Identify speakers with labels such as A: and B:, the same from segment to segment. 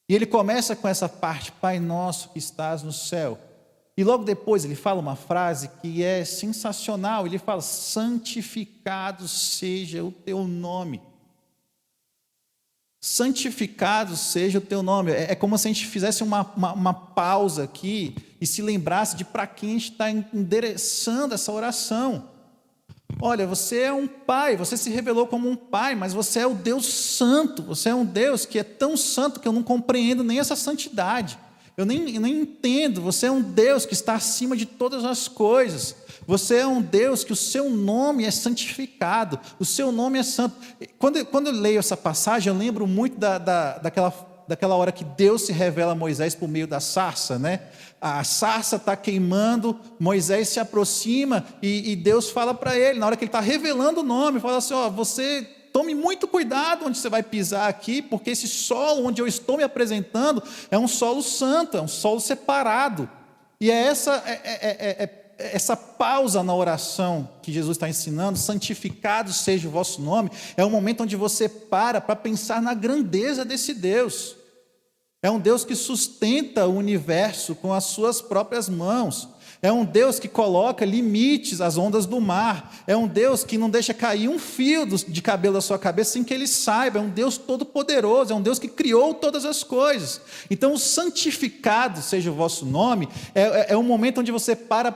A: E ele começa com essa parte: Pai nosso que estás no céu. E logo depois ele fala uma frase que é sensacional. Ele fala: santificado seja o teu nome. Santificado seja o teu nome. É como se a gente fizesse uma pausa aqui e se lembrasse de para quem a gente está endereçando essa oração. Olha, você é um pai, você se revelou como um pai, mas você é o Deus santo, você é um Deus que é tão santo que eu não compreendo nem essa santidade, eu nem entendo. Você é um Deus que está acima de todas as coisas, você é um Deus que o seu nome é santificado, o seu nome é santo. Quando eu leio essa passagem, eu lembro muito daquela hora que Deus se revela a Moisés por meio da sarça, né? A sarça está queimando, Moisés se aproxima e Deus fala para ele, na hora que ele está revelando o nome, fala assim: ó, você tome muito cuidado onde você vai pisar aqui, porque esse solo onde eu estou me apresentando é um solo santo, é um solo separado. E é essa pausa na oração que Jesus está ensinando: santificado seja o vosso nome, é um momento onde você para pensar na grandeza desse Deus. É um Deus que sustenta o universo com as suas próprias mãos. É um Deus que coloca limites às ondas do mar. É um Deus que não deixa cair um fio de cabelo da sua cabeça sem que ele saiba. É um Deus todo-poderoso. É um Deus que criou todas as coisas. Então, o santificado seja o vosso nome é um momento onde você para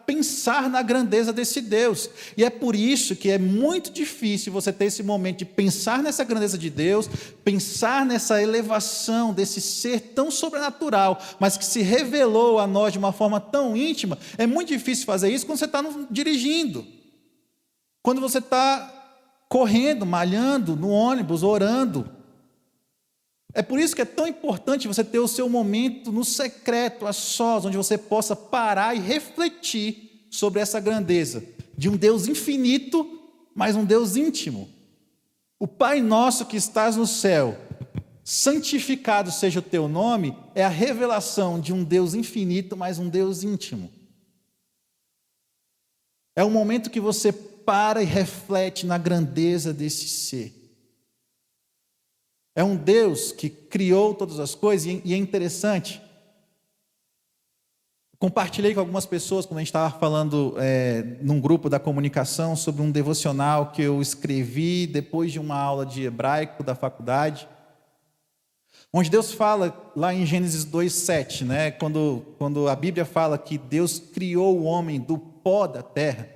A: pensar na grandeza desse Deus. E é por isso que é muito difícil você ter esse momento de pensar nessa grandeza de Deus, pensar nessa elevação desse ser tão sobrenatural, mas que se revelou a nós de uma forma tão íntima. É muito difícil fazer isso quando você está dirigindo, quando você está correndo, malhando, no ônibus, orando. É por isso que é tão importante você ter o seu momento no secreto, a sós, onde você possa parar e refletir sobre essa grandeza de um Deus infinito, mas um Deus íntimo. O Pai nosso que estás no céu, santificado seja o teu nome, é a revelação de um Deus infinito, mas um Deus íntimo. É o momento que você para e reflete na grandeza desse ser. É um Deus que criou todas as coisas, e é interessante. Compartilhei com algumas pessoas, quando a gente estava falando num grupo da comunicação, sobre um devocional que eu escrevi depois de uma aula de hebraico da faculdade, onde Deus fala lá em Gênesis 2:7, né, quando a Bíblia fala que Deus criou o homem do pó da terra.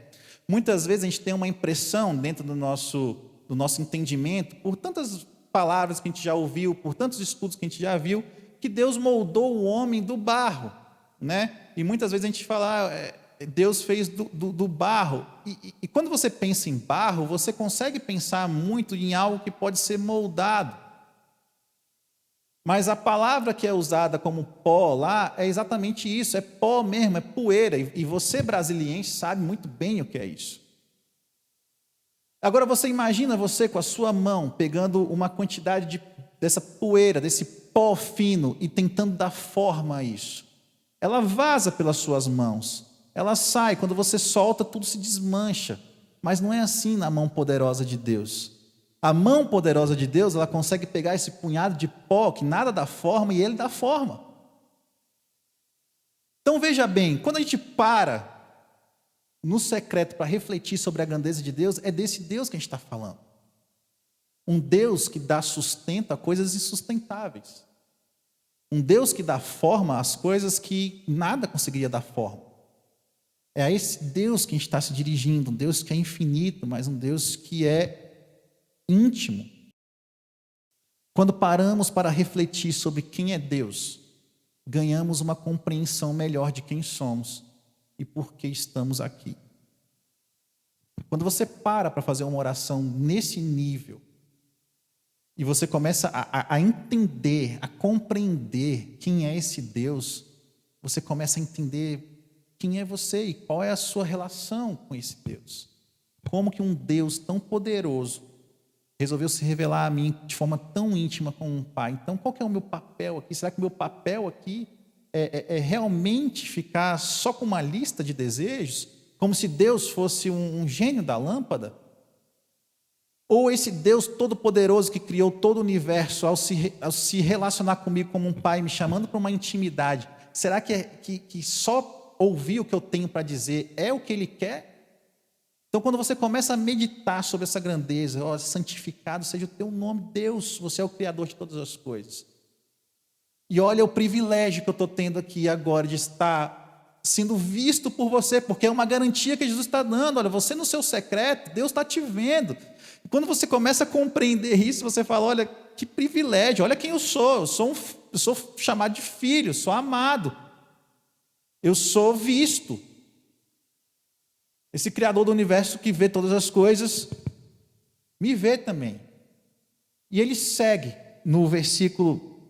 A: Muitas vezes a gente tem uma impressão dentro do nosso entendimento, por tantas palavras que a gente já ouviu, por tantos estudos que a gente já viu, que Deus moldou o homem do barro, né? E muitas vezes a gente fala: Deus fez do barro. E quando você pensa em barro, você consegue pensar muito em algo que pode ser moldado. Mas a palavra que é usada como pó lá é exatamente isso, é pó mesmo, é poeira. E você, brasiliense, sabe muito bem o que é isso. Agora você imagina você com a sua mão pegando uma quantidade dessa poeira, desse pó fino e tentando dar forma a isso. Ela vaza pelas suas mãos, ela sai, quando você solta tudo se desmancha. Mas não é assim na mão poderosa de Deus. A mão poderosa de Deus, ela consegue pegar esse punhado de pó que nada dá forma e ele dá forma. Então veja bem, quando a gente para no secreto para refletir sobre a grandeza de Deus, é desse Deus que a gente está falando. Um Deus que dá sustento a coisas insustentáveis. Um Deus que dá forma às coisas que nada conseguiria dar forma. É a esse Deus que a gente está se dirigindo, um Deus que é infinito, mas um Deus que é íntimo. Quando paramos para refletir sobre quem é Deus, ganhamos uma compreensão melhor de quem somos e por que estamos aqui. Quando você para fazer uma oração nesse nível, e você começa a entender, a compreender quem é esse Deus, você começa a entender quem é você e qual é a sua relação com esse Deus. Como que um Deus tão poderoso resolveu se revelar a mim de forma tão íntima como um pai. Então, qual que é o meu papel aqui? Será que o meu papel aqui é realmente ficar só com uma lista de desejos? Como se Deus fosse um gênio da lâmpada? Ou esse Deus todo-poderoso que criou todo o universo, ao se relacionar comigo como um pai, me chamando para uma intimidade, será que só ouvir o que eu tenho para dizer é o que Ele quer? Então, quando você começa a meditar sobre essa grandeza, ó, santificado seja o teu nome, Deus, você é o Criador de todas as coisas. E olha o privilégio que eu estou tendo aqui agora de estar sendo visto por você, porque é uma garantia que Jesus está dando. Olha, você no seu secreto, Deus está te vendo. E quando você começa a compreender isso, você fala, olha, que privilégio, olha quem eu sou. Eu sou chamado de filho, sou amado. Eu sou visto. Esse Criador do universo que vê todas as coisas, me vê também. E ele segue no versículo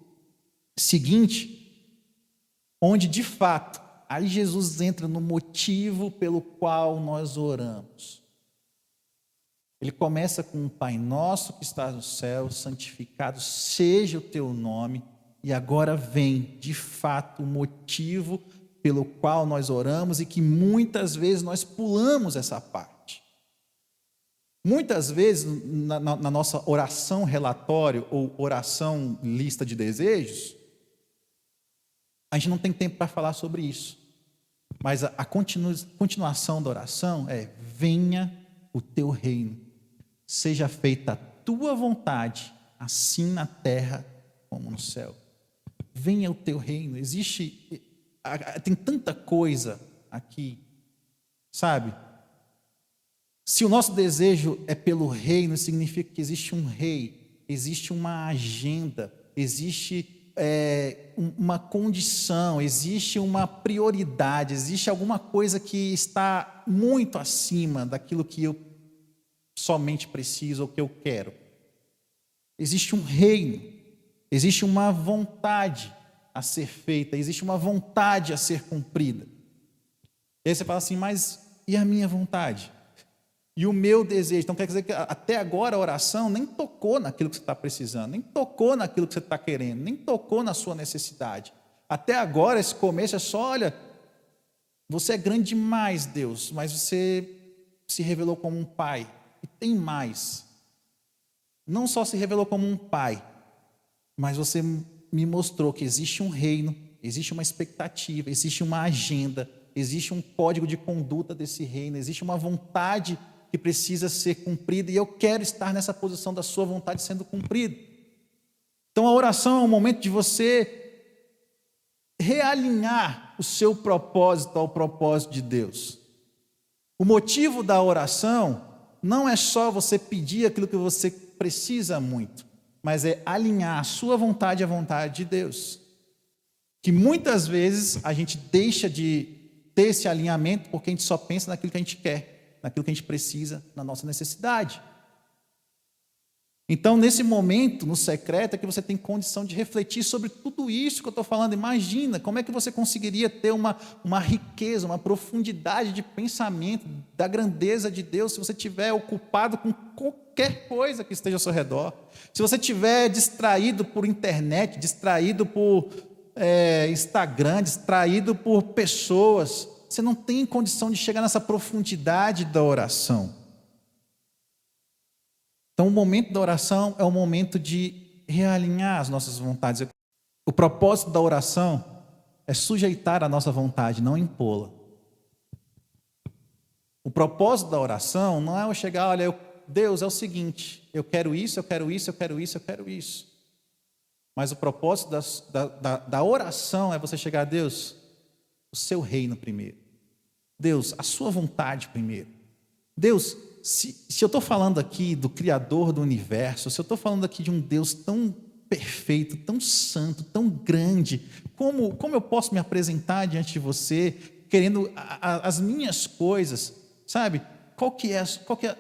A: seguinte, onde de fato, aí Jesus entra no motivo pelo qual nós oramos. Ele começa com um Pai nosso que está no céu, santificado seja o teu nome, e agora vem de fato o motivo pelo qual nós oramos e que muitas vezes nós pulamos essa parte. Muitas vezes, na nossa oração relatório ou oração lista de desejos, a gente não tem tempo para falar sobre isso. Mas a continuação da oração é: venha o teu reino, seja feita a tua vontade, assim na terra como no céu. Venha o teu reino. Tem tanta coisa aqui, sabe? Se o nosso desejo é pelo reino, significa que existe um rei, existe uma agenda, existe uma condição, existe uma prioridade, existe alguma coisa que está muito acima daquilo que eu somente preciso ou que eu quero. Existe um reino, existe uma vontade a ser feita, existe uma vontade a ser cumprida. E aí você fala assim, mas e a minha vontade? E o meu desejo? Então quer dizer que até agora a oração nem tocou naquilo que você está precisando, nem tocou naquilo que você está querendo, nem tocou na sua necessidade. Até agora esse começo é só, olha, você é grande demais, Deus, mas você se revelou como um pai. E tem mais. Não só se revelou como um pai, mas você me mostrou que existe um reino, existe uma expectativa, existe uma agenda, existe um código de conduta desse reino, existe uma vontade que precisa ser cumprida, e eu quero estar nessa posição da sua vontade sendo cumprida. Então a oração é um momento de você realinhar o seu propósito ao propósito de Deus. O motivo da oração não é só você pedir aquilo que você precisa muito, mas é alinhar a sua vontade à vontade de Deus. Que muitas vezes a gente deixa de ter esse alinhamento porque a gente só pensa naquilo que a gente quer, naquilo que a gente precisa, na nossa necessidade. Então, nesse momento, no secreto, é que você tem condição de refletir sobre tudo isso que eu estou falando. Imagina como é que você conseguiria ter uma riqueza, uma profundidade de pensamento da grandeza de Deus se você estiver ocupado com qualquer coisa que esteja ao seu redor. Se você estiver distraído por internet, distraído por Instagram, distraído por pessoas, você não tem condição de chegar nessa profundidade da oração. Então, o momento da oração é o momento de realinhar as nossas vontades. O propósito da oração é sujeitar a nossa vontade, não impô-la. O propósito da oração não é eu chegar, olha, Deus, é o seguinte, eu quero isso, eu quero isso, eu quero isso, eu quero isso. Mas o propósito da oração é você chegar a Deus, o seu reino primeiro. Deus, a sua vontade primeiro. Deus, se eu estou falando aqui do Criador do universo, se eu estou falando aqui de um Deus tão perfeito, tão santo, tão grande, como eu posso me apresentar diante de você, querendo as minhas coisas, sabe? Qual que é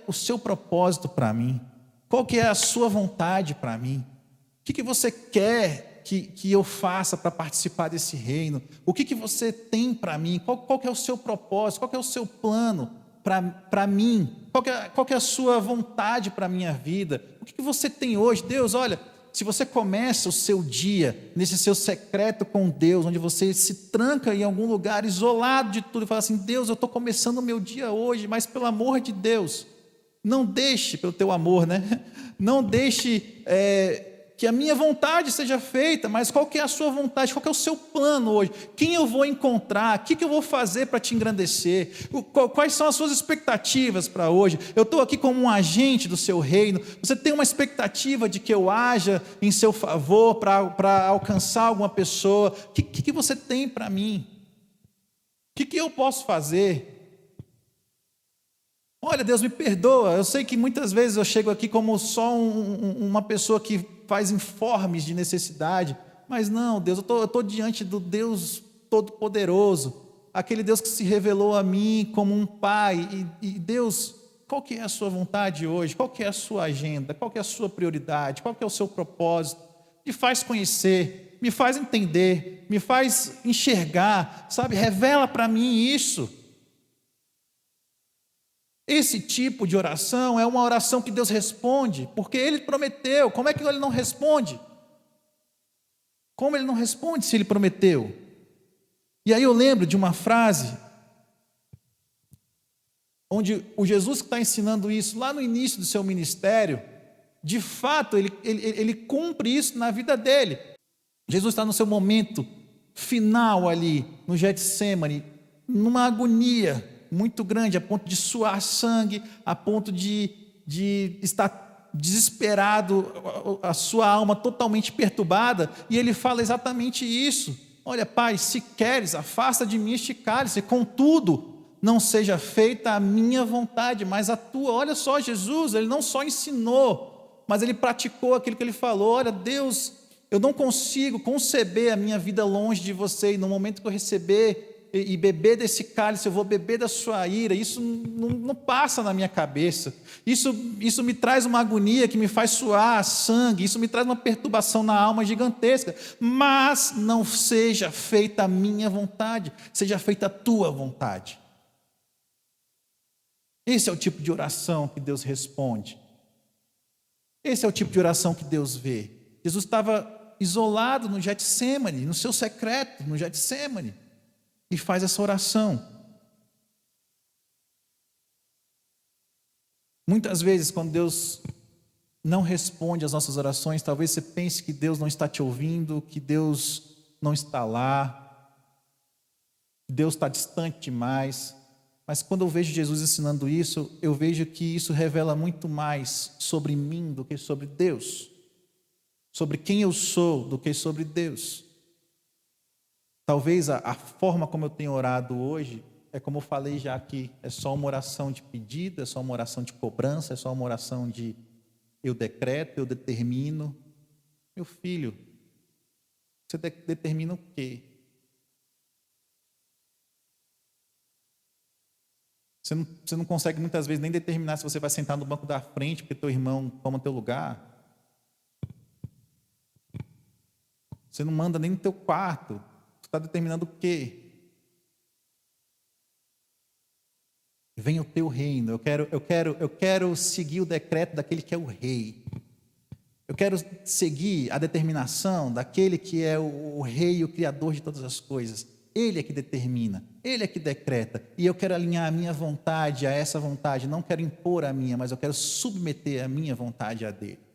A: o seu propósito para mim? Qual que é a sua vontade para mim? O que você quer que eu faça para participar desse reino? O que você tem para mim? Qual que é o seu propósito? Qual que é o seu plano para mim? Qual que é a sua vontade para a minha vida? O que você tem hoje? Deus, olha, se você começa o seu dia nesse seu secreto com Deus, onde você se tranca em algum lugar isolado de tudo e fala assim, Deus, eu estou começando o meu dia hoje, mas pelo amor de Deus, Não deixe, pelo teu amor, né? Não deixe que a minha vontade seja feita, mas qual que é a sua vontade? Qual que é o seu plano hoje? Quem eu vou encontrar? O que eu vou fazer para te engrandecer? Quais são as suas expectativas para hoje? Eu estou aqui como um agente do seu reino. Você tem uma expectativa de que eu haja em seu favor para alcançar alguma pessoa? O que você tem para mim? O que eu posso fazer? Olha, Deus me perdoa, eu sei que muitas vezes eu chego aqui como só uma pessoa que faz informes de necessidade, mas não, Deus, eu estou diante do Deus Todo-Poderoso, aquele Deus que se revelou a mim como um Pai, e Deus, qual que é a sua vontade hoje? Qual que é a sua agenda? Qual que é a sua prioridade? Qual que é o seu propósito? Me faz conhecer, me faz entender, me faz enxergar, sabe? Revela para mim isso. Esse tipo de oração é uma oração que Deus responde, porque Ele prometeu. Como é que Ele não responde? Como Ele não responde se Ele prometeu? E aí eu lembro de uma frase, onde o Jesus que está ensinando isso, lá no início do seu ministério, de fato, ele cumpre isso na vida dele. Jesus está no seu momento final ali, no Getsemane, numa agonia muito grande, a ponto de suar sangue, a ponto de estar desesperado, a sua alma totalmente perturbada, e ele fala exatamente isso: olha, Pai, se queres, afasta de mim este cálice, contudo, não seja feita a minha vontade, mas a tua. Olha só, Jesus, ele não só ensinou, mas ele praticou aquilo que ele falou. Olha, Deus, eu não consigo conceber a minha vida longe de você, e no momento que eu receber e beber desse cálice, eu vou beber da sua ira. Isso não passa na minha cabeça. Isso me traz uma agonia que me faz suar sangue. Isso me traz uma perturbação na alma gigantesca. Mas não seja feita a minha vontade, seja feita a tua vontade. Esse é o tipo de oração que Deus responde. Esse é o tipo de oração que Deus vê. Jesus estava isolado no Getsemane, no seu secreto, no Getsemane, e faz essa oração. Muitas vezes, quando Deus não responde às nossas orações, talvez você pense que Deus não está te ouvindo, que Deus não está lá, que Deus está distante demais. Mas quando eu vejo Jesus ensinando isso, eu vejo que isso revela muito mais sobre mim do que sobre Deus, sobre quem eu sou do que sobre Deus. Talvez a forma como eu tenho orado hoje, é como eu falei já aqui, é só uma oração de pedido, é só uma oração de cobrança, é só uma oração de eu decreto, eu determino. Meu filho, você determina o quê? Você não consegue muitas vezes nem determinar se você vai sentar no banco da frente porque teu irmão toma teu lugar. Você não manda nem no teu quarto. Você está determinando o quê? Venha o teu reino. Eu quero seguir o decreto daquele que é o rei. Eu quero seguir a determinação daquele que é o rei e o criador de todas as coisas. Ele é que determina, ele é que decreta. E eu quero alinhar a minha vontade a essa vontade. Não quero impor a minha, mas eu quero submeter a minha vontade à dele.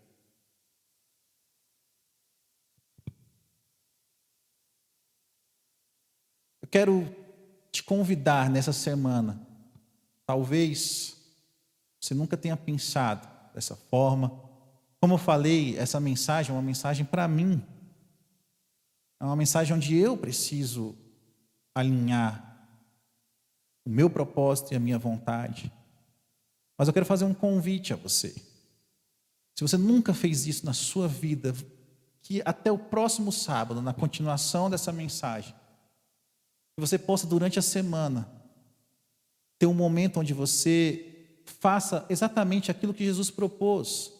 A: Eu quero te convidar nessa semana. Talvez você nunca tenha pensado dessa forma. Como eu falei, essa mensagem é uma mensagem para mim. É uma mensagem onde eu preciso alinhar o meu propósito e a minha vontade. Mas eu quero fazer um convite a você. Se você nunca fez isso na sua vida, que até o próximo sábado, na continuação dessa mensagem, que você possa durante a semana ter um momento onde você faça exatamente aquilo que Jesus propôs.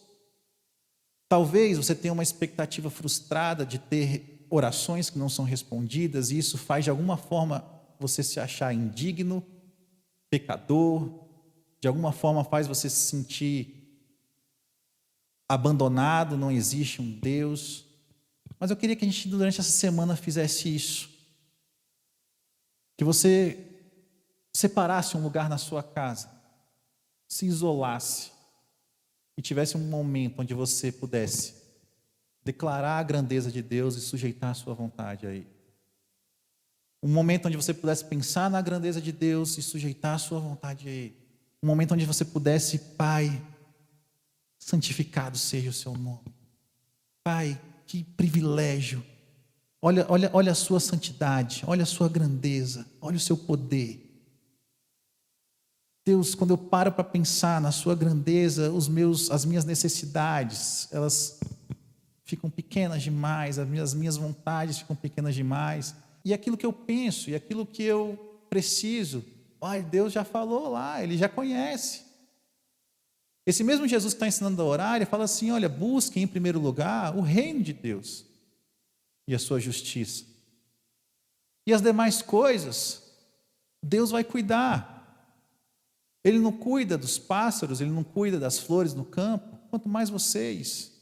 A: Talvez você tenha uma expectativa frustrada de ter orações que não são respondidas, e isso faz de alguma forma você se achar indigno, pecador, de alguma forma faz você se sentir abandonado, não existe um Deus. Mas eu queria que a gente durante essa semana fizesse isso. Que você separasse um lugar na sua casa, se isolasse, e tivesse um momento onde você pudesse declarar a grandeza de Deus e sujeitar a sua vontade a Ele. Um momento onde você pudesse pensar na grandeza de Deus e sujeitar a sua vontade a Ele. Um momento onde você pudesse, Pai, santificado seja o seu nome. Pai, que privilégio. Olha a sua santidade, olha a sua grandeza, olha o seu poder. Deus, quando eu paro para pensar na sua grandeza, as minhas necessidades, elas ficam pequenas demais, as minhas vontades ficam pequenas demais. E aquilo que eu penso, e aquilo que eu preciso, Deus já falou lá, Ele já conhece. Esse mesmo Jesus que está ensinando a orar, Ele fala assim, olha, busque em primeiro lugar o reino de Deus e a sua justiça. E as demais coisas, Deus vai cuidar. Ele não cuida dos pássaros, Ele não cuida das flores no campo, quanto mais vocês.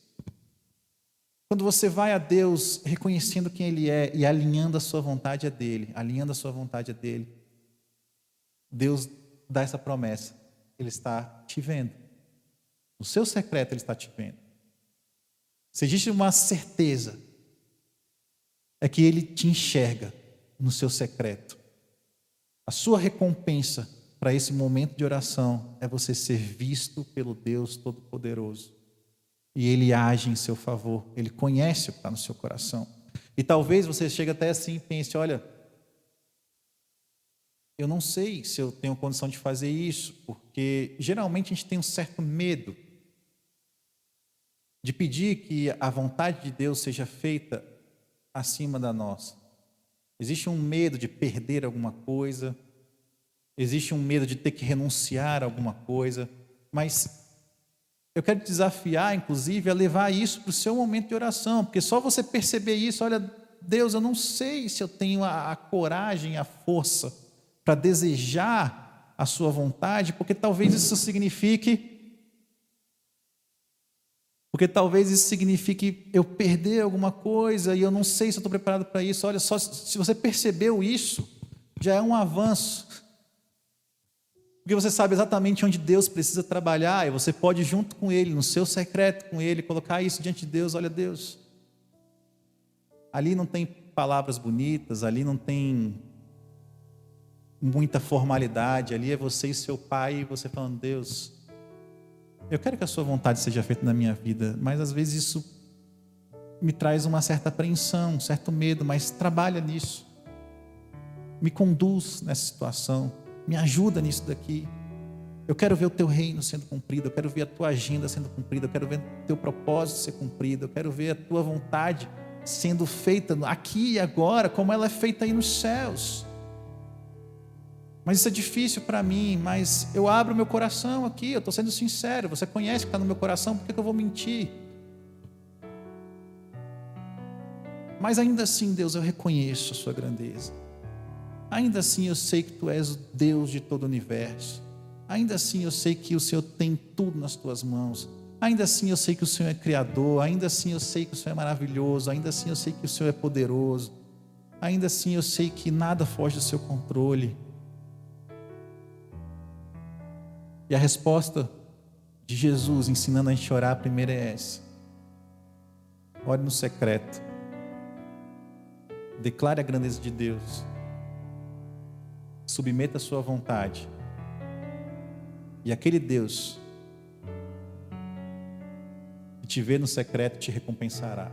A: Quando você vai a Deus reconhecendo quem Ele é e alinhando a sua vontade a dEle, Deus dá essa promessa. Ele está te vendo. No seu secreto Ele está te vendo. Se existe uma certeza, é que Ele te enxerga no seu secreto. A sua recompensa para esse momento de oração é você ser visto pelo Deus Todo-Poderoso. E Ele age em seu favor. Ele conhece o que está no seu coração. E talvez você chegue até assim e pense, olha, eu não sei se eu tenho condição de fazer isso, porque geralmente a gente tem um certo medo de pedir que a vontade de Deus seja feita acima da nossa. Existe um medo de perder alguma coisa, existe um medo de ter que renunciar a alguma coisa, mas eu quero te desafiar, inclusive, a levar isso para o seu momento de oração, porque só você perceber isso, olha, Deus, eu não sei se eu tenho a coragem, a força para desejar a sua vontade, porque talvez isso signifique eu perder alguma coisa e eu não sei se eu estou preparado para isso. Olha, só se você percebeu isso, já é um avanço. Porque você sabe exatamente onde Deus precisa trabalhar e você pode, junto com Ele, no seu secreto com Ele, colocar isso diante de Deus. Olha, Deus, ali não tem palavras bonitas, ali não tem muita formalidade, ali é você e seu Pai, e você falando, Deus, eu quero que a sua vontade seja feita na minha vida, mas às vezes isso me traz uma certa apreensão, um certo medo, mas trabalha nisso. Me conduz nessa situação, me ajuda nisso daqui. Eu quero ver o teu reino sendo cumprido, eu quero ver a tua agenda sendo cumprida, eu quero ver o teu propósito ser cumprido, eu quero ver a tua vontade sendo feita aqui e agora, como ela é feita aí nos céus. Mas isso é difícil para mim, mas eu abro meu coração aqui, eu estou sendo sincero, você conhece o que está no meu coração, por que eu vou mentir? Mas ainda assim, Deus, eu reconheço a sua grandeza. Ainda assim eu sei que Tu és o Deus de todo o universo. Ainda assim eu sei que o Senhor tem tudo nas Tuas mãos. Ainda assim eu sei que o Senhor é Criador. Ainda assim eu sei que o Senhor é maravilhoso. Ainda assim eu sei que o Senhor é poderoso. Ainda assim eu sei que nada foge do Seu controle. E a resposta de Jesus ensinando a gente a orar primeiro é essa: ore no secreto, declare a grandeza de Deus, submeta a sua vontade, e aquele Deus que te vê no secreto te recompensará.